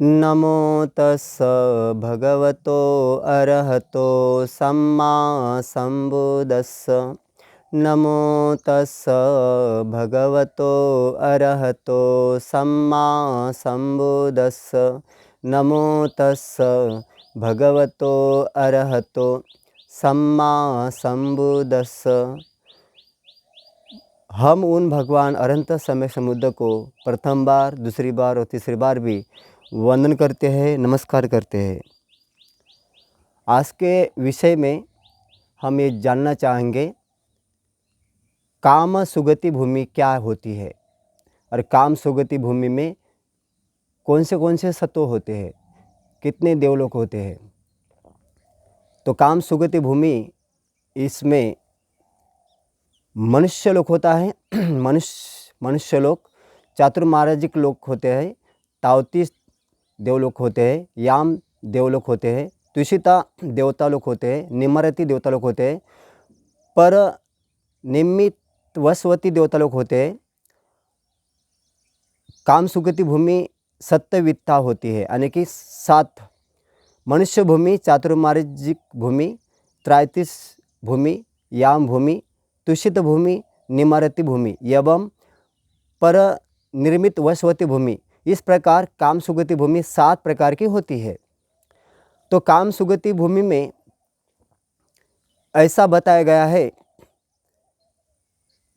नमो तस्स भगवतो अरहतो सम्मा सम्बुद्धस्स। नमो तस्स भगवतो अरहतो सम्मा सम्बुद्धस्स। नमो तस्स भगवतो अरहतो सम्मा सम्बुद्धस्स। हम उन भगवान अनंत समय समुद्र को प्रथम बार, दूसरी बार और तीसरी बार भी वंदन करते हैं, नमस्कार करते हैं। आज के विषय में हम ये जानना चाहेंगे काम सुगति भूमि क्या होती है और काम सुगति भूमि में कौन से सत्व होते हैं, कितने देवलोक होते हैं। तो काम सुगति भूमि इसमें मनुष्य लोक होता है। मनुष्य लोक, चातुर्मार्जिक लोक होते हैं, तावती देवलोक होते हैं, याम देवलोक होते हैं, तुषिता देवता लोक होते हैं, निमरती देवता लोक होते हैं, पर निमित वसवती देवता लोक होते हैं। काम सुगति भूमि सत्यवित्ता होती है, यानी कि 7 मनुष्य भूमि, चातुर्मार्जिक भूमि, त्रायतिस भूमि, याम भूमि, तुषित भूमि, निमरती भूमि एवं पर निर्मित वसवती भूमि। इस प्रकार काम सुगति भूमि 7 प्रकार की होती है। तो काम सुगति भूमि में ऐसा बताया गया है,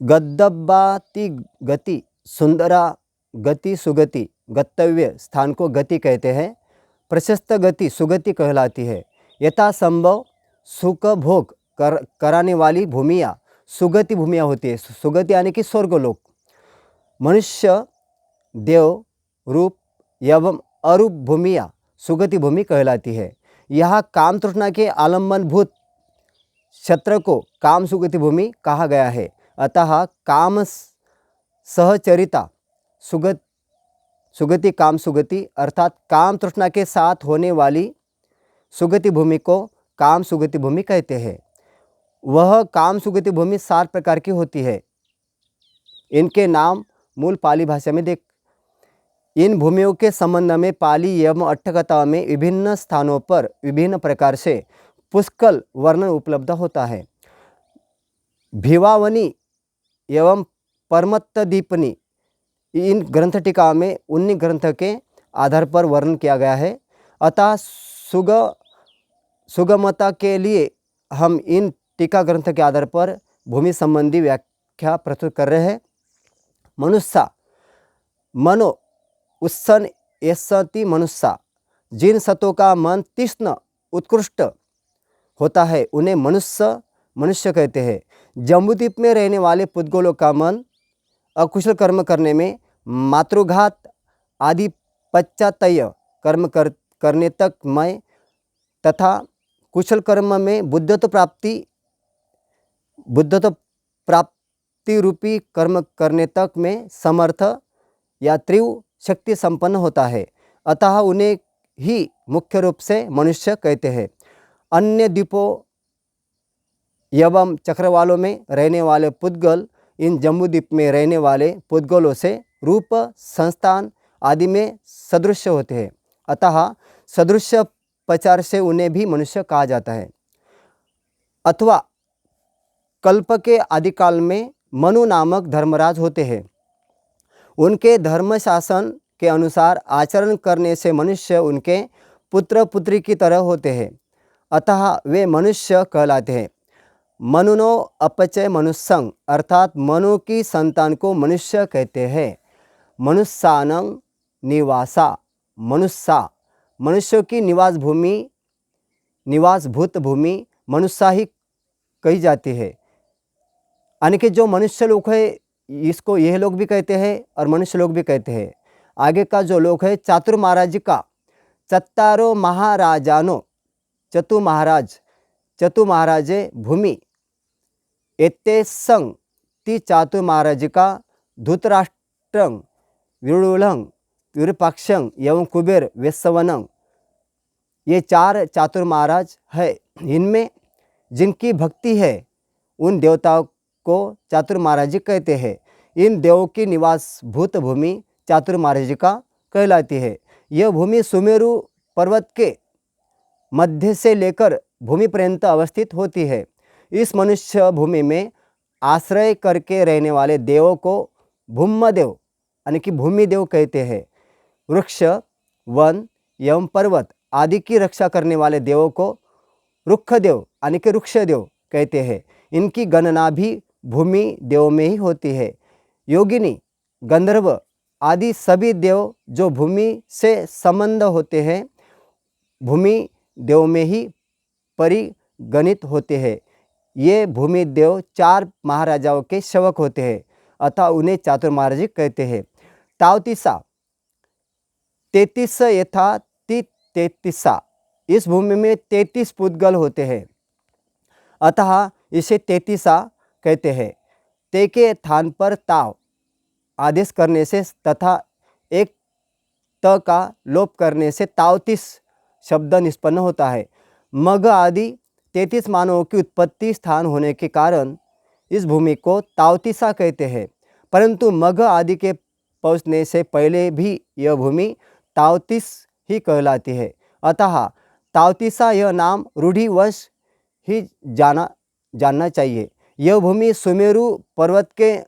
गद्दब्बाति गति, सुंदरा गति, सुगति, गतव्य स्थान को गति कहते हैं। प्रशस्त गति सुगति कहलाती है। यथा संभव सुख भोग कराने वाली भूमियाँ सुगति भूमियाँ होती है। सुगति यानी कि स्वर्गलोक। मनुष्य, देव, रूप एवं अरूप भूमियाँ सुगति भूमि कहलाती है। यहाँ काम तृष्णा के आलम्बनभूत क्षेत्र को काम सुगति भूमि कहा गया है। अतः काम सहचरिता सुगति काम सुगति अर्थात काम तृष्णा के साथ होने वाली सुगति भूमि को काम सुगति भूमि कहते हैं। वह काम सुगति भूमि 7 प्रकार की होती है। इनके नाम मूल पाली भाषा में देख। इन भूमियों के संबंध में पाली एवं अट्ठकथा में विभिन्न स्थानों पर विभिन्न प्रकार से पुष्कल वर्णन उपलब्ध होता है। भिवावनी एवं परमत्तदीपनी इन ग्रंथ टीका में 19 ग्रंथ के आधार पर वर्णन किया गया है। अतः सुगमता के लिए हम इन टीका ग्रंथ के आधार पर भूमि संबंधी व्याख्या प्रस्तुत कर रहे हैं। मनुष्य मनो उत्सन एसति मनुष्य, जिन सतों का मन तीक्ष्ण उत्कृष्ट होता है उन्हें मनुष्य कहते हैं। जम्बूद्वीप में रहने वाले पुद्गलों का मन अकुशल कर्म करने में, मातृघात आदि पश्चातय कर्म करने तक मैं तथा कुशल कर्म में बुद्धत्व प्राप्ति रूपी कर्म करने तक में समर्थ या तीव्र शक्ति संपन्न होता है। अतः उन्हें ही मुख्य रूप से मनुष्य कहते हैं। अन्य द्वीपों एवं चक्रवालों में रहने वाले पुद्गल इन जम्बूद्वीप में रहने वाले पुद्गलों से रूप, संस्थान आदि में सदृश होते हैं। अतः सदृश प्रचार से उन्हें भी मनुष्य कहा जाता है। अथवा कल्प के आदिकाल में मनु नामक धर्मराज होते हैं। उनके धर्म शासन के अनुसार आचरण करने से मनुष्य उनके पुत्र पुत्री की तरह होते हैं। अतः वे मनुष्य कहलाते हैं। मनुनो अपचय मनुष्यं अर्थात मनु की संतान को मनुष्य कहते हैं। मनुष्यानं निवासा, मनुष्यों की निवासभूत भूमि मनुष्य ही कही जाती है। यानी कि जो मनुष्य लोग है इसको यह लोग भी कहते हैं और मनुष्य लोग भी कहते हैं। आगे का जो लोग है चातुर्माराजिका, चत्तारो महाराजानो, चतु महाराजे भूमि एतेसंग ति चातुर्माराजिका धृतराष्ट्रं विरुलं विरूपाक्षं एवं कुबेर वेश्यवनं। ये 4 चातुर्माराज है। इनमें जिनकी भक्ति है उन देवताओं को चातुर्माराजी कहते हैं। इन देवों की निवास भूत भूमि चातुर्माराजिका कहलाती है। यह भूमि सुमेरु पर्वत के मध्य से लेकर भूमि पर्यंत अवस्थित होती है। इस मनुष्य भूमि में आश्रय करके रहने वाले देवों को भूमदेव यानी कि भूमिदेव कहते हैं। वृक्ष, वन एवं पर्वत आदि की रक्षा करने वाले देवों को रुक्षदेव यानी कि वृक्षदेव कहते हैं। इनकी गणना भी भूमि देव में ही होती है। योगिनी, गंधर्व आदि सभी देव जो भूमि से संबंध होते हैं, भूमि देव में ही परिगणित होते हैं। ये भूमि देव 4 महाराजाओं के सेवक होते हैं, अतः उन्हें चातुर्मार्जिक कहते हैं। तावतीसा, 33 यथा ति 33, इस भूमि में 33 पुद्गल होते हैं, अतः इसे 33 कहते हैं। ते के स्थान पर ताव आदेश करने से तथा एक त का लोप करने से 33 शब्द निष्पन्न होता है। मग आदि 33 मानवों की उत्पत्ति स्थान होने के कारण इस भूमि को तावतीसा कहते हैं, परंतु मग आदि के पहुँचने से पहले भी यह भूमि तावतीस ही कहलाती है। अतः तावतीसा यह नाम रूढ़िवश ही जानना चाहिए। यह भूमि सुमेरु पर्वत के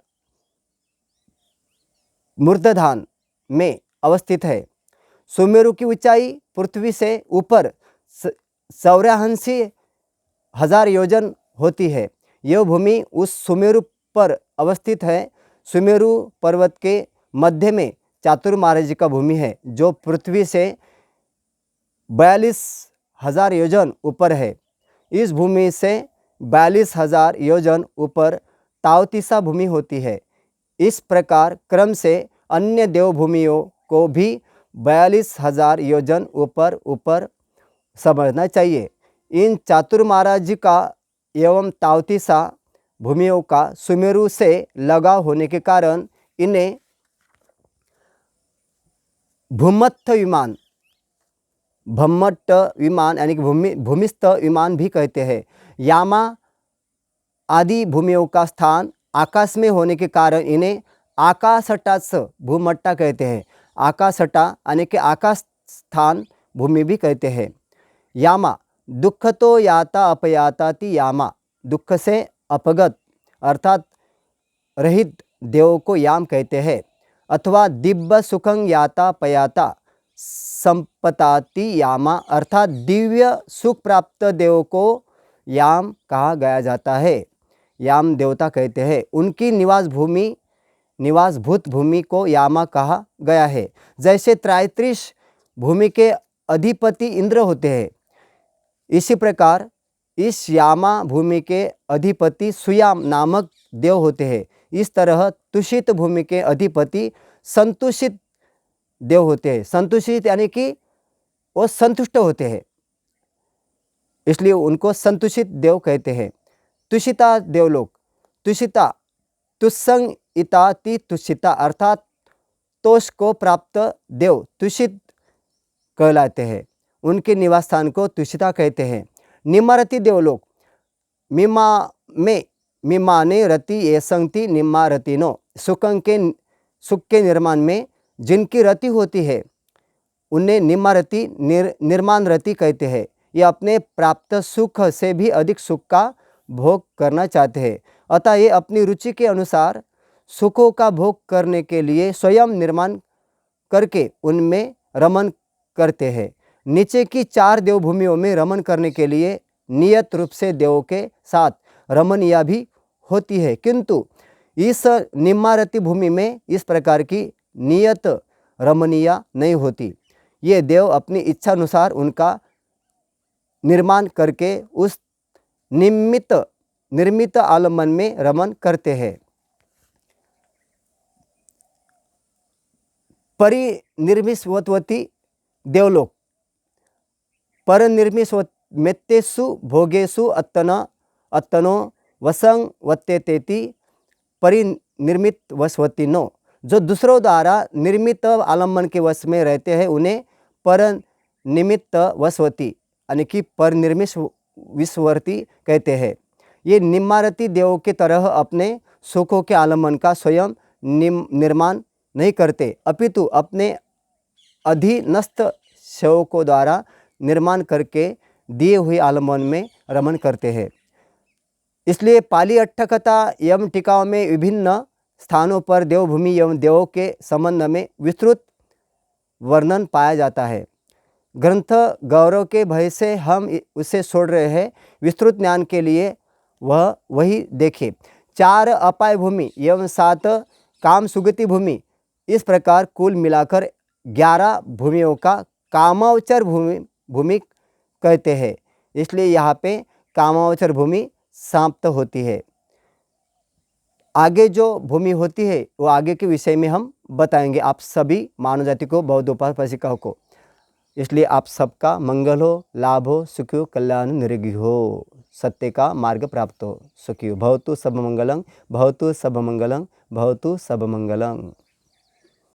मूर्धधान में अवस्थित है। सुमेरु की ऊंचाई पृथ्वी से ऊपर 84,000 योजन होती है। यह भूमि उस सुमेरु पर अवस्थित है। सुमेरु पर्वत के मध्य में चातुर्मार्जिका भूमि है, जो पृथ्वी से 42,000 योजन ऊपर है। इस भूमि से 42,000 योजन ऊपर तावतीसा भूमि होती है। इस प्रकार क्रम से अन्य देवभूमियों को भी 42,000 योजन ऊपर समझना चाहिए। इन चातुर्मार्जिका एवं तावतीसा भूमियों का सुमेरु से लगाव होने के कारण इन्हें भूमत्थ विमान यानी कि भूमिस्थ विमान भी कहते हैं। यामा आदि भूमियों का स्थान आकाश में होने के कारण इन्हें आकाशटास भूमट्टा कहते हैं। आकाशटा यानी कि आकाश स्थान भूमि भी कहते हैं। यामा, दुख तो याता अपयाता ति यामा, दुख से अपगत अर्थात रहित देव को याम कहते हैं। अथवा दिव्य सुखं याता पयाता संपताति यामा, अर्थात दिव्य सुख प्राप्त देव को याम कहा गया जाता है, याम देवता कहते हैं। उनकी निवासभूत भूमि को यामा कहा गया है। जैसे त्रैत्रिश भूमि के अधिपति इंद्र होते हैं, इसी प्रकार इस यामा भूमि के अधिपति सुयाम नामक देव होते हैं। इस तरह तुषित भूमि के अधिपति संतुषित देव होते हैं। संतुषित यानी कि वो संतुष्ट होते हैं, इसलिए उनको संतुषित देव कहते हैं। तुषिता देवलोक, तुषिता तुस्संग इता ति तुषिता, अर्थात तोष को प्राप्त देव तुषित कहलाते हैं। उनके निवास स्थान को तुषिता कहते हैं। निम्मारति देवलोक, मिमाने रति ये संगति निम्मारतिनो, सुख के निर्माण में जिनकी रति होती है उन्हें निम्मारति निर्माण रति कहते हैं। ये अपने प्राप्त सुख से भी अधिक सुख का भोग करना चाहते हैं, अतः ये अपनी रुचि के अनुसार सुखों का भोग करने के लिए स्वयं निर्माण करके उनमें रमन करते हैं। नीचे की 4 देवभूमियों में रमन करने के लिए नियत रूप से देवों के साथ रमणीय भी होती है, किंतु इस निम्मारति भूमि में इस प्रकार की नियत रमणीय नहीं होती। ये देव अपनी इच्छा अनुसार उनका निर्माण करके उस निर्मित आलम्बन में रमन करते हैं। परिनिर्मिष्वती देवलोक, परनिर्मिष्वमेत्तेषु भोगेषु अत्तनो वसंग वत्तेतेति परिनिर्मित वशवतीनो, जो दूसरों द्वारा निर्मित आलम्बन के वश में रहते हैं उन्हें परनिमित्त वशवती यानी कि परनिर्मिष्वती कहते हैं। ये निम्मारति देवों की तरह अपने सुखों के आलम्बन का स्वयं निर्माण नहीं करते, अपितु अपने अधीनस्थ सेवकों द्वारा निर्माण करके दिए हुए आलम्बन में रमण करते हैं। इसलिए पाली अट्ठकथा एवं टीकाओं में विभिन्न स्थानों पर देवभूमि एवं देवों के संबंध में विस्तृत वर्णन पाया जाता है। ग्रंथ गौरव के भय से हम उसे छोड़ रहे हैं। विस्तृत ज्ञान के लिए वह वही देखें। 4 अपाय भूमि एवं 7 काम सुगति भूमि, इस प्रकार कुल मिलाकर 11 भूमियों का कामावचर भूमि कहते हैं। इसलिए यहाँ पे कामावचर भूमि समाप्त होती है। आगे जो भूमि होती है वो आगे के विषय में हम बताएंगे आप सभी मानव जाति को, बौद्ध उपासकों को। इसलिए आप सबका मंगल हो, लाभ हो, सुखी हो, कल्याण निरोगी हो, सत्य का मार्ग प्राप्त हो, सुखी हो। भवतु सब मंगलं, भवतु सब मंगलं, भवतु सब मंगलं।